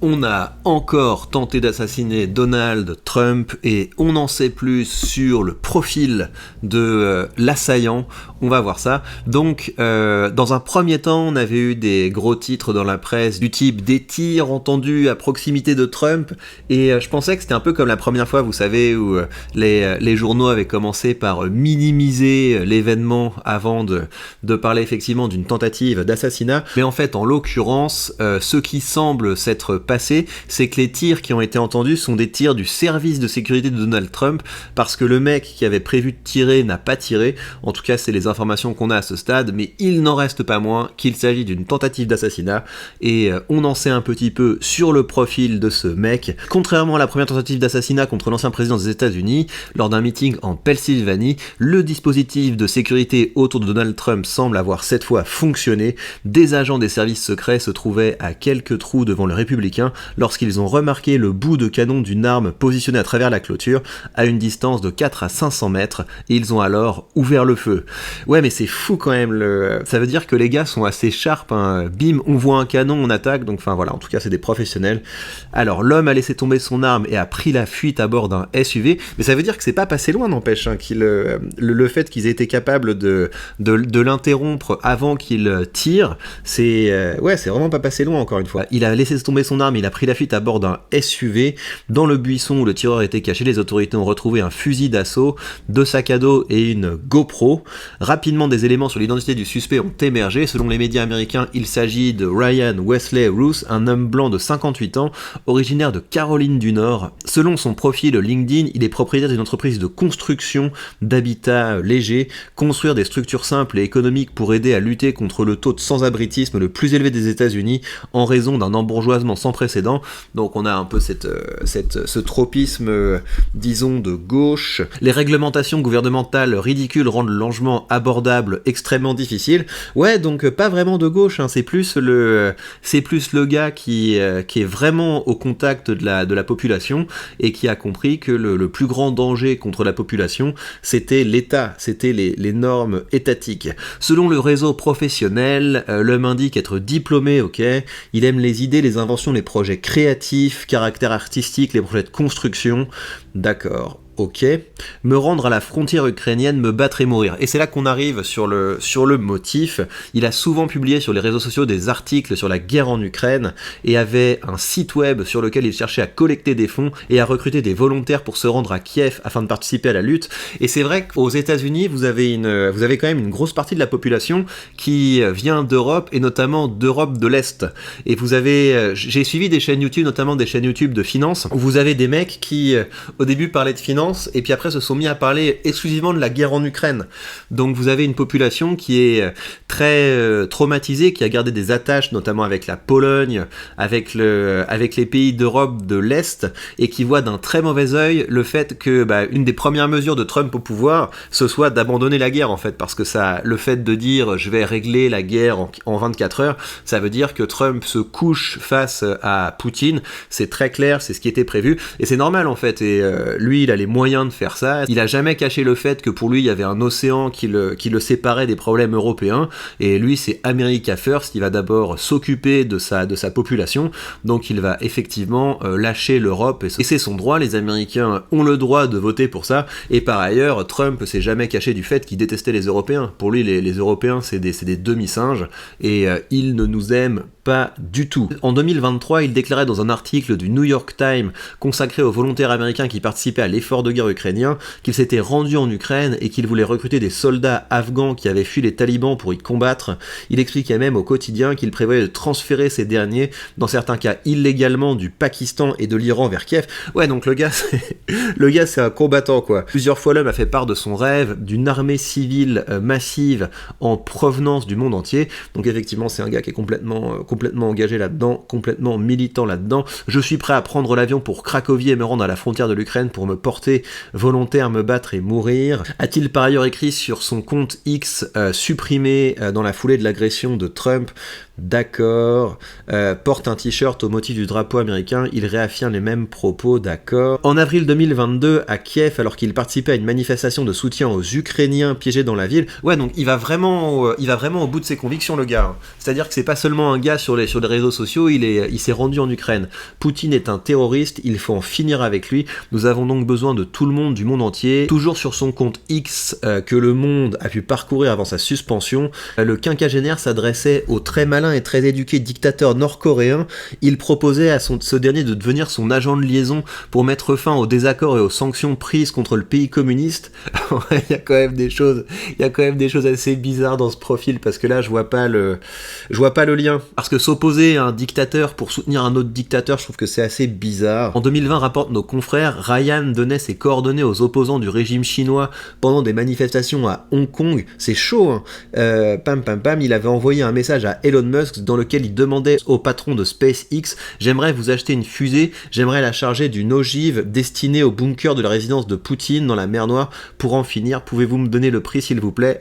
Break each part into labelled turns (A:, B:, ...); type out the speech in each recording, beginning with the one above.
A: On a encore tenté d'assassiner Donald Trump et on en sait plus sur le profil de l'assaillant. On va voir ça. Donc, dans un premier temps, on avait eu des gros titres dans la presse du type des tirs entendus à proximité de Trump. Et je pensais que c'était un peu comme la première fois, vous savez, où les journaux avaient commencé par minimiser l'événement avant de parler effectivement d'une tentative d'assassinat. Mais en fait, en l'occurrence, ce qui semble s'être passé, c'est que les tirs qui ont été entendus sont des tirs du service de sécurité de Donald Trump, parce que le mec qui avait prévu de tirer n'a pas tiré. En tout cas, c'est les informations qu'on a à ce stade, mais il n'en reste pas moins qu'il s'agit d'une tentative d'assassinat, et on en sait un petit peu sur le profil de ce mec. Contrairement à la première tentative d'assassinat contre l'ancien président des États-Unis, lors d'un meeting en Pennsylvanie, le dispositif de sécurité autour de Donald Trump semble avoir cette fois fonctionné. Des agents des services secrets se trouvaient à quelques trous devant le républicain lorsqu'ils ont remarqué le bout de canon d'une arme positionnée à travers la clôture à une distance de 4 à 500 mètres, et ils ont alors ouvert le feu. Ouais, mais c'est fou quand même, ça veut dire que les gars sont assez sharp, hein. Bim, on voit un canon, on attaque, donc enfin voilà, en tout cas c'est des professionnels. Alors l'homme a laissé tomber son arme et a pris la fuite à bord d'un SUV, mais ça veut dire que c'est pas passé loin, n'empêche, hein, le fait qu'ils aient été capables de l'interrompre avant qu'il tire, c'est vraiment pas passé loin, encore une fois. Il a laissé tomber son arme, il a pris la fuite à bord d'un SUV. Dans le buisson où le tireur était caché, les autorités ont retrouvé un fusil d'assaut, 2 sacs à dos et une GoPro. Rapidement, des éléments sur l'identité du suspect ont émergé. Selon les médias américains, il s'agit de Ryan Wesley Ruth, un homme blanc de 58 ans, originaire de Caroline du Nord. Selon son profil LinkedIn, il est propriétaire d'une entreprise de construction d'habitats légers, construire des structures simples et économiques pour aider à lutter contre le taux de sans-abritisme le plus élevé des États-Unis en raison d'un embourgeoisement sans précédent. Donc on a un peu ce tropisme, disons, de gauche. Les réglementations gouvernementales ridicules rendent le logement abordable extrêmement difficile. Ouais, donc pas vraiment de gauche, hein. C'est plus le gars qui est vraiment au contact de la population et qui a compris que le plus grand danger contre la population, c'était l'État, c'était les normes étatiques. Selon le réseau professionnel, l'homme indique être diplômé, ok, il aime les idées, les inventions, les projets créatifs, caractère artistique, les projets de construction, d'accord. Ok, me rendre à la frontière ukrainienne, me battre et mourir. Et c'est là qu'on arrive sur le motif. Il a souvent publié sur les réseaux sociaux des articles sur la guerre en Ukraine et avait un site web sur lequel il cherchait à collecter des fonds et à recruter des volontaires pour se rendre à Kiev afin de participer à la lutte. Et c'est vrai qu'aux États-Unis, vous avez quand même une grosse partie de la population qui vient d'Europe et notamment d'Europe de l'Est. Et j'ai suivi des chaînes YouTube, notamment des chaînes YouTube de finance, où vous avez des mecs qui au début parlaient de finance et puis après se sont mis à parler exclusivement de la guerre en Ukraine. Donc vous avez une population qui est très traumatisée, qui a gardé des attaches notamment avec la Pologne, avec les pays d'Europe de l'Est, et qui voit d'un très mauvais œil le fait que une des premières mesures de Trump au pouvoir, ce soit d'abandonner la guerre en fait, parce que le fait de dire je vais régler la guerre en 24 heures, ça veut dire que Trump se couche face à Poutine, c'est très clair, c'est ce qui était prévu, et c'est normal en fait, et lui il a les moyen de faire ça. Il a jamais caché le fait que pour lui il y avait un océan qui le séparait des problèmes européens, et lui c'est America First, il va d'abord s'occuper de sa population, donc il va effectivement lâcher l'Europe, et c'est son droit, les Américains ont le droit de voter pour ça, et par ailleurs Trump s'est jamais caché du fait qu'il détestait les Européens. Pour lui les Européens c'est des demi-singes, et il ne nous aime pas du tout. En 2023, il déclarait dans un article du New York Times consacré aux volontaires américains qui participaient à l'effort de guerre ukrainien qu'il s'était rendu en Ukraine et qu'il voulait recruter des soldats afghans qui avaient fui les talibans pour y combattre. Il expliquait même au quotidien qu'il prévoyait de transférer ces derniers, dans certains cas illégalement, du Pakistan et de l'Iran vers Kiev. Ouais, donc le gars c'est un combattant quoi. Plusieurs fois l'homme a fait part de son rêve d'une armée civile massive en provenance du monde entier. Donc effectivement c'est un gars qui est complètement engagé là-dedans, complètement militant là-dedans. Je suis prêt à prendre l'avion pour Cracovie et me rendre à la frontière de l'Ukraine pour me porter volontaire, me battre et mourir. A-t-il par ailleurs écrit sur son compte X supprimé dans la foulée de l'agression de Trump d'accord. Porte un t-shirt au motif du drapeau américain, il réaffirme les mêmes propos, d'accord. En avril 2022, à Kiev, alors qu'il participait à une manifestation de soutien aux Ukrainiens piégés dans la ville, ouais, donc il va vraiment au bout de ses convictions, le gars. C'est-à-dire que c'est pas seulement un gars sur les réseaux sociaux, il s'est rendu en Ukraine. Poutine est un terroriste, il faut en finir avec lui. Nous avons donc besoin de tout le monde, du monde entier. Toujours sur son compte X que le monde a pu parcourir avant sa suspension, le quinquagénaire s'adressait au très malin et très éduqué dictateur nord-coréen. Il proposait à ce dernier de devenir son agent de liaison pour mettre fin aux désaccords et aux sanctions prises contre le pays communiste. Il y a quand même des choses assez bizarres dans ce profil, parce que là je vois pas le lien. Parce que s'opposer à un dictateur pour soutenir un autre dictateur, je trouve que c'est assez bizarre. En 2020, rapportent nos confrères, Ryan donnait ses coordonnées aux opposants du régime chinois pendant des manifestations à Hong Kong. C'est chaud, hein. Il avait envoyé un message à Elon Musk dans lequel il demandait au patron de SpaceX: j'aimerais vous acheter une fusée, j'aimerais la charger d'une ogive destinée au bunker de la résidence de Poutine dans la mer Noire. Pour en finir, pouvez-vous me donner le prix s'il vous plaît?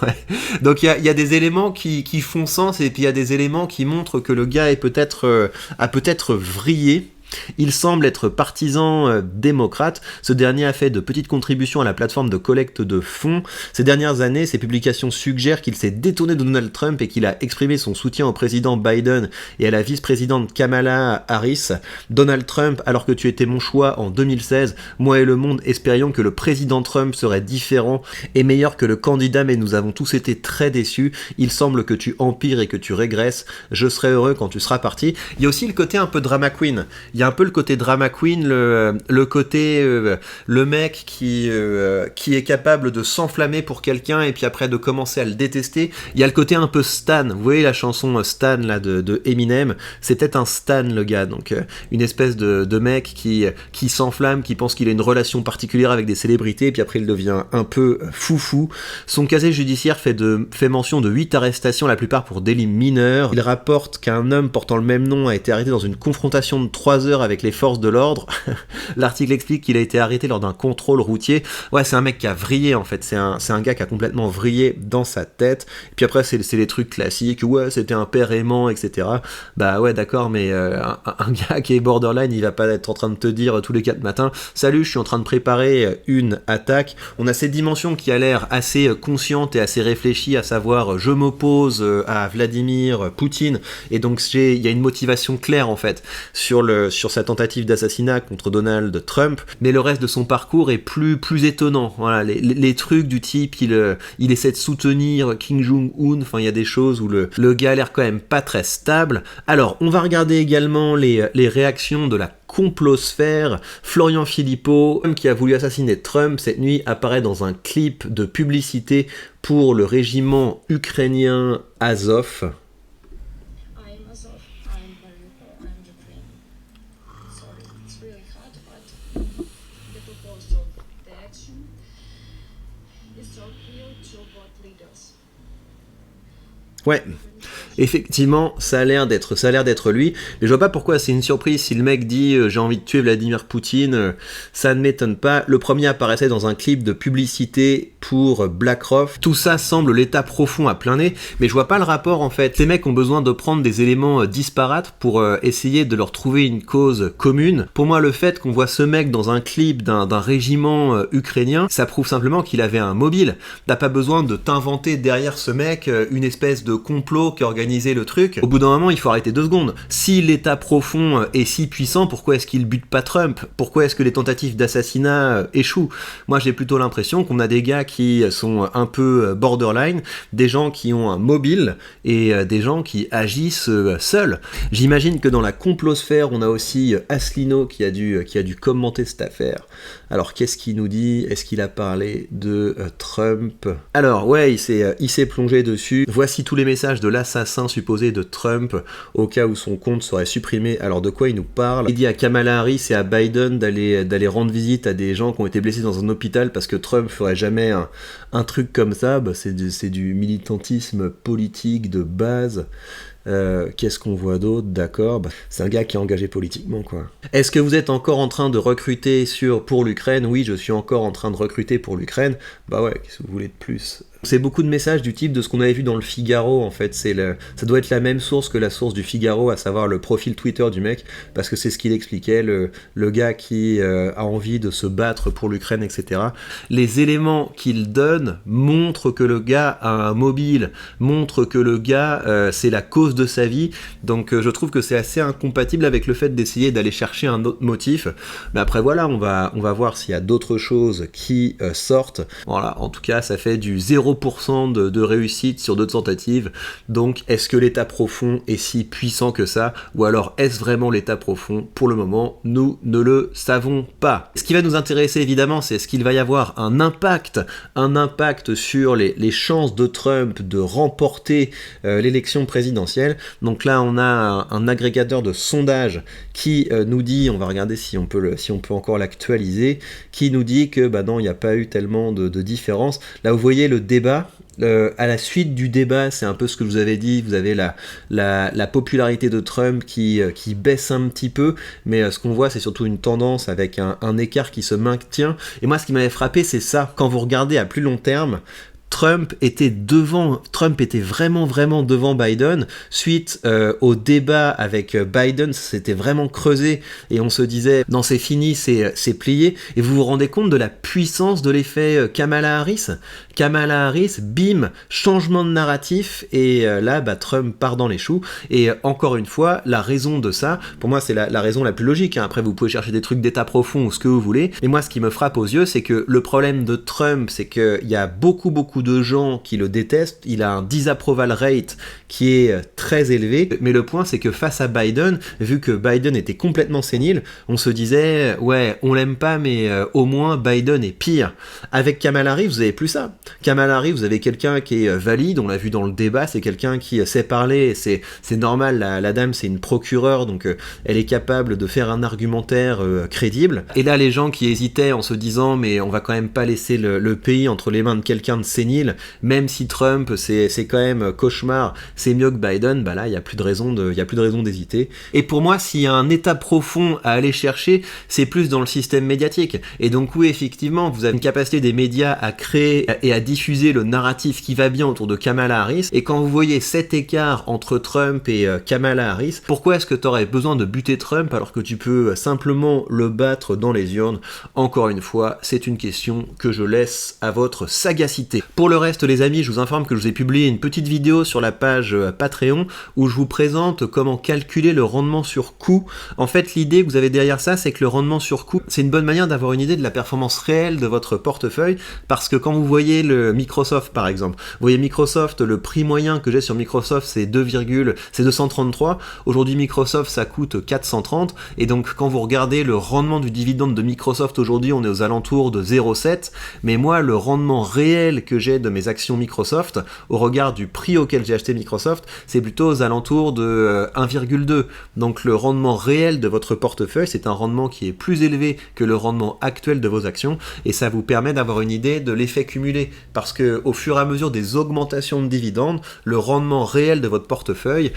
A: Ouais. Donc il y a des éléments qui font sens, et puis il y a des éléments qui montrent que le gars a peut-être vrillé. Il semble être partisan démocrate. Ce dernier a fait de petites contributions à la plateforme de collecte de fonds. Ces dernières années, ses publications suggèrent qu'il s'est détourné de Donald Trump et qu'il a exprimé son soutien au président Biden et à la vice-présidente Kamala Harris. Donald Trump, alors que tu étais mon choix en 2016, moi et le monde espérions que le président Trump serait différent et meilleur que le candidat, mais nous avons tous été très déçus. Il semble que tu empires et que tu régresses. Je serai heureux quand tu seras parti. Il y a aussi le côté un peu drama queen. Il y a un peu le côté drama queen, le côté le mec qui est capable de s'enflammer pour quelqu'un et puis après de commencer à le détester. Il y a le côté un peu Stan. Vous voyez la chanson Stan là de Eminem, c'est peut-être un Stan, le gars, donc une espèce de mec qui s'enflamme, qui pense qu'il a une relation particulière avec des célébrités, et puis après il devient un peu foufou. Son casier judiciaire fait mention de 8 arrestations, la plupart pour délits mineurs. Il rapporte qu'un homme portant le même nom a été arrêté dans une confrontation de 3 heures avec les forces de l'ordre. L'article explique qu'il a été arrêté lors d'un contrôle routier. Ouais, c'est un mec qui a vrillé, en fait. C'est un gars qui a complètement vrillé dans sa tête. Et puis après, c'est les trucs classiques. Ouais, c'était un père aimant, etc. Bah ouais, d'accord, mais un gars qui est borderline, il va pas être en train de te dire tous les 4 matins: salut, je suis en train de préparer une attaque. On a cette dimension qui a l'air assez consciente et assez réfléchie, à savoir je m'oppose à Vladimir Poutine, et donc il y a une motivation claire en fait sur sa tentative d'assassinat contre Donald Trump, mais le reste de son parcours est plus étonnant. Voilà, les trucs du type, il essaie de soutenir Kim Jong-un, enfin il y a des choses où le gars a l'air quand même pas très stable. Alors, on va regarder également les réactions de la complosphère. Florian Philippot, qui a voulu assassiner Trump cette nuit, apparaît dans un clip de publicité pour le régiment ukrainien Azov. Ouais, effectivement, ça a l'air d'être lui, mais je vois pas pourquoi c'est une surprise si le mec dit j'ai envie de tuer Vladimir Poutine, ça ne m'étonne pas. Le premier apparaissait dans un clip de publicité pour BlackRock. Tout ça semble l'état profond à plein nez, mais je vois pas le rapport en fait. Ces mecs ont besoin de prendre des éléments disparates pour essayer de leur trouver une cause commune. Pour moi, le fait qu'on voit ce mec dans un clip d'un régiment ukrainien, ça prouve simplement qu'il avait un mobile. T'as pas besoin de t'inventer derrière ce mec une espèce de complot qui organisait le truc. Au bout d'un moment, il faut arrêter 2 secondes. Si l'état profond est si puissant, pourquoi est-ce qu'il bute pas Trump? Pourquoi est-ce que les tentatives d'assassinat échouent? Moi, j'ai plutôt l'impression qu'on a des gars qui sont un peu borderline, des gens qui ont un mobile et des gens qui agissent seuls. J'imagine que dans la complosphère, on a aussi Asselineau qui a dû commenter cette affaire. Alors, qu'est-ce qu'il nous dit? Est-ce qu'il a parlé de Trump? Alors, ouais, il s'est plongé dessus. Voici tous les messages de l'assassin supposé de Trump au cas où son compte serait supprimé. Alors, de quoi il nous parle? Il dit à Kamala Harris et à Biden d'aller rendre visite à des gens qui ont été blessés dans un hôpital parce que Trump ferait jamais un truc comme ça. Bah, c'est du militantisme politique de base. Qu'est-ce qu'on voit d'autre? D'accord, bah, c'est un gars qui est engagé politiquement, quoi. Est-ce que vous êtes encore en train de recruter pour l'Ukraine? Oui, je suis encore en train de recruter pour l'Ukraine. Bah ouais, qu'est-ce que vous voulez de plus? C'est beaucoup de messages du type de ce qu'on avait vu dans le Figaro, en fait. Ça doit être la même source que la source du Figaro, à savoir le profil Twitter du mec, parce que c'est ce qu'il expliquait, le gars qui a envie de se battre pour l'Ukraine, etc. Les éléments qu'il donne montrent que le gars a un mobile, montrent que le gars, c'est la cause de sa vie. Donc je trouve que c'est assez incompatible avec le fait d'essayer d'aller chercher un autre motif. Mais après voilà, on va voir s'il y a d'autres choses qui sortent. Voilà, en tout cas, ça fait du 0% de réussite sur 2 tentatives. Donc, est-ce que l'état profond est si puissant que ça? Ou alors, est-ce vraiment l'état profond? Pour le moment, nous ne le savons pas. Ce qui va nous intéresser, évidemment, c'est est-ce qu'il va y avoir un impact sur les chances de Trump de remporter l'élection présidentielle. Donc là, on a un agrégateur de sondage qui nous dit, on va regarder si on peut encore l'actualiser, qui nous dit que non, il n'y a pas eu tellement de différence. Là, vous voyez le débat. À la suite du débat, c'est un peu ce que je vous avais dit, vous avez la popularité de Trump qui baisse un petit peu, mais ce qu'on voit, c'est surtout une tendance avec un écart qui se maintient. Et moi, ce qui m'avait frappé, c'est ça. Quand vous regardez à plus long terme, Trump était vraiment devant Biden. Suite au débat avec Biden, c'était vraiment creusé et on se disait non, c'est fini, c'est plié. Et vous vous rendez compte de la puissance de l'effet Kamala Harris. Kamala Harris, bim, changement de narratif, et là, Trump part dans les choux. Et encore une fois, la raison de ça, pour moi, c'est la raison la plus logique. Après, vous pouvez chercher des trucs d'état profond ou ce que vous voulez. Mais moi, ce qui me frappe aux yeux, c'est que le problème de Trump, c'est qu'il y a beaucoup de gens qui le détestent. Il a un disapproval rate qui est très élevé. Mais le point, c'est que face à Biden, vu que Biden était complètement sénile, on se disait, ouais, on l'aime pas, mais au moins Biden est pire. Avec Kamala Harris, vous avez plus ça. Kamala Harris, vous avez quelqu'un qui est valide, on l'a vu dans le débat, c'est quelqu'un qui sait parler, c'est normal, la dame c'est une procureure, donc elle est capable de faire un argumentaire crédible. Et là, les gens qui hésitaient en se disant, mais on va quand même pas laisser le pays entre les mains de quelqu'un de sénile, même si Trump c'est quand même cauchemar, c'est mieux que Biden, là il y a plus de raison d'hésiter. Et pour moi, s'il y a un état profond à aller chercher, c'est plus dans le système médiatique. Et donc oui, effectivement, vous avez une capacité des médias à créer et à diffuser le narratif qui va bien autour de Kamala Harris. Et quand vous voyez cet écart entre Trump et Kamala Harris, pourquoi est-ce que tu aurais besoin de buter Trump alors que tu peux simplement le battre dans les urnes? Encore une fois, c'est une question que je laisse à votre sagacité. Pour le reste, les amis, je vous informe que je vous ai publié une petite vidéo sur la page Patreon où je vous présente comment calculer le rendement sur coût. En fait, l'idée que vous avez derrière ça, c'est que le rendement sur coût, c'est une bonne manière d'avoir une idée de la performance réelle de votre portefeuille, parce que quand vous voyez le Microsoft par exemple, vous voyez Microsoft, le prix moyen que j'ai sur Microsoft c'est 233, aujourd'hui Microsoft ça coûte 430, et donc quand vous regardez le rendement du dividende de Microsoft aujourd'hui, on est aux alentours de 0,7, mais moi le rendement réel que j'ai de mes actions Microsoft au regard du prix auquel j'ai acheté Microsoft, c'est plutôt aux alentours de 1,2, donc le rendement réel de votre portefeuille, c'est un rendement qui est plus élevé que le rendement actuel de vos actions, et ça vous permet d'avoir une idée de l'effet cumulé, parce que au fur et à mesure des augmentations de dividendes, le rendement réel de votre portefeuille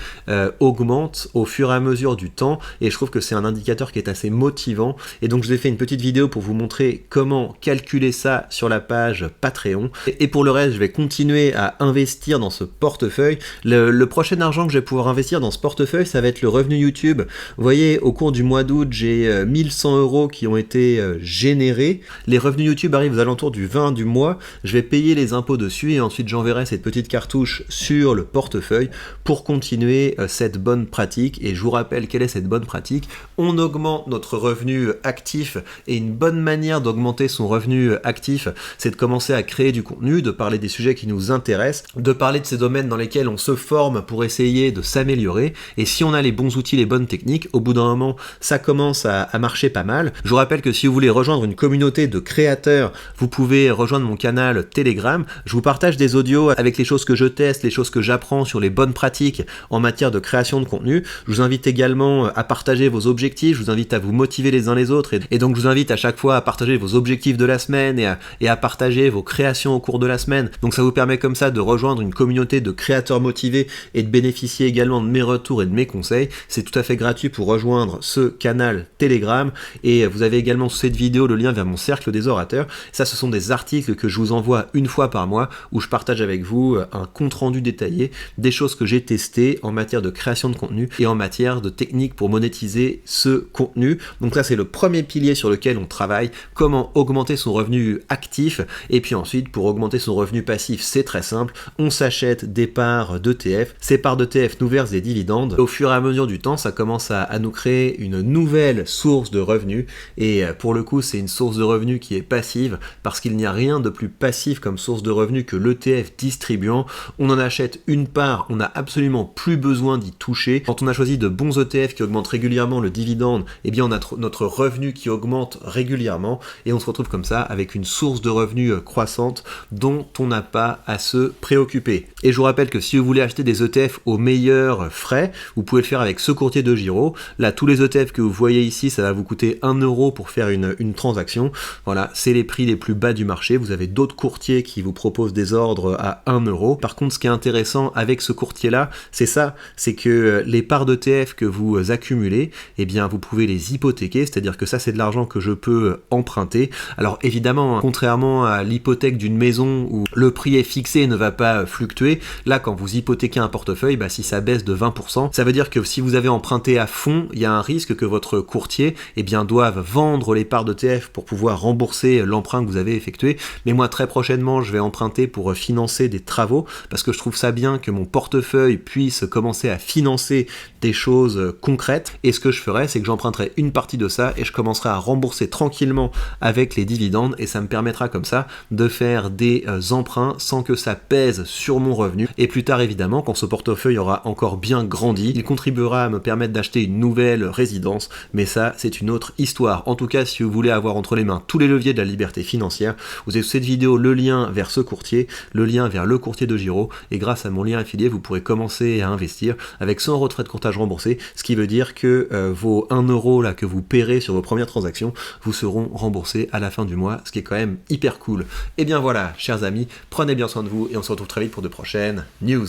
A: augmente au fur et à mesure du temps, et je trouve que c'est un indicateur qui est assez motivant. Et donc je vous ai fait une petite vidéo pour vous montrer comment calculer ça sur la page Patreon, et pour le reste je vais continuer à investir dans ce portefeuille. Le prochain argent que je vais pouvoir investir dans ce portefeuille, ça va être le revenu YouTube. Vous voyez, au cours du mois d'août, j'ai 1100 € qui ont été générés. Les revenus YouTube arrivent aux alentours du 20 du mois. Je vais payer les impôts dessus et ensuite j'enverrai cette petite cartouche sur le portefeuille pour continuer cette bonne pratique. Et je vous rappelle quelle est cette bonne pratique. On augmente notre revenu actif, et une bonne manière d'augmenter son revenu actif, c'est de commencer à créer du contenu, de parler des sujets qui nous intéressent, de parler de ces domaines dans lesquels on se forme pour essayer de s'améliorer. Et si on a les bons outils, les bonnes techniques, au bout d'un moment, ça commence à marcher pas mal. Je vous rappelle que si vous voulez rejoindre une communauté de créateurs, vous pouvez rejoindre mon canal Telegram. Je vous partage des audios avec les choses que je teste, les choses que j'apprends sur les bonnes pratiques en matière de création de contenu. Je vous invite également à partager vos objectifs, je vous invite à vous motiver les uns les autres, et donc je vous invite à chaque fois à partager vos objectifs de la semaine et à partager vos créations au cours de la semaine. Donc ça vous permet comme ça de rejoindre une communauté de créateurs motivés et de bénéficier également de mes retours et de mes conseils. C'est tout à fait gratuit pour rejoindre ce canal Telegram, et vous avez également sous cette vidéo le lien vers mon cercle des orateurs. Ça, ce sont des articles que je vous envoie une fois par mois où je partage avec vous un compte rendu détaillé des choses que j'ai testées en matière de création de contenu et en matière de techniques pour monétiser ce contenu. Donc ça, c'est le premier pilier sur lequel on travaille, comment augmenter son revenu actif. Et puis ensuite, pour augmenter son revenu passif, c'est très simple, on s'achète des parts d'ETF. Ces parts d'ETF nous versent des dividendes. Au fur et à mesure du temps, ça commence à nous créer une nouvelle source de revenus, et pour le coup, c'est une source de revenus qui est passive, parce qu'il n'y a rien de plus passif comme source de revenus que l'ETF distribuant. On en achète une part, on n'a absolument plus besoin d'y toucher. Quand on a choisi de bons ETF qui augmentent régulièrement le dividende, eh bien on a notre revenu qui augmente régulièrement, et on se retrouve comme ça avec une source de revenus croissante dont on n'a pas à se préoccuper. Et je vous rappelle que si vous voulez acheter des ETF aux meilleurs frais, vous pouvez le faire avec ce courtier de Giro. Là, tous les ETF que vous voyez ici, ça va vous coûter 1 € pour faire une transaction. Voilà, c'est les prix les plus bas du marché. Vous avez d'autres courtiers qui vous proposent des ordres à 1 €. Par contre, ce qui est intéressant avec ce courtier-là, c'est ça, c'est que les parts d'ETF que vous accumulez, eh bien, vous pouvez les hypothéquer, c'est-à-dire que ça, c'est de l'argent que je peux emprunter. Alors évidemment, contrairement à l'hypothèque d'une maison où le prix est fixé et ne va pas fluctuer, là, quand vous hypothéquez un portefeuille, si ça baisse de 20%, ça veut dire que si vous avez emprunté à fond, il y a un risque que votre courtier, eh bien, doive vendre les parts d'ETF pour pouvoir rembourser l'emprunt que vous avez effectué. Mais moi, très prochainement, je vais emprunter pour financer des travaux, parce que je trouve ça bien que mon portefeuille puisse commencer à financer des choses concrètes. Et ce que je ferai, c'est que j'emprunterai une partie de ça et je commencerai à rembourser tranquillement avec les dividendes, et ça me permettra comme ça de faire des emprunts sans que ça pèse sur mon revenu. Et plus tard, évidemment, quand ce portefeuille aura encore bien grandi, il contribuera à me permettre d'acheter une nouvelle résidence, mais ça, c'est une autre histoire. En tout cas, si vous voulez avoir entre les mains tous les leviers de la liberté financière, vous avez sous cette vidéo le lien vers ce courtier, le lien vers le courtier de Giro, et grâce à mon lien affilié, vous pourrez commencer à investir avec 100 € de frais de courtage remboursés, ce qui veut dire que vos 1 € là que vous paierez sur vos premières transactions vous seront remboursés à la fin du mois, ce qui est quand même hyper cool. Et bien voilà, chers amis, prenez bien soin de vous et on se retrouve très vite pour de prochaines news.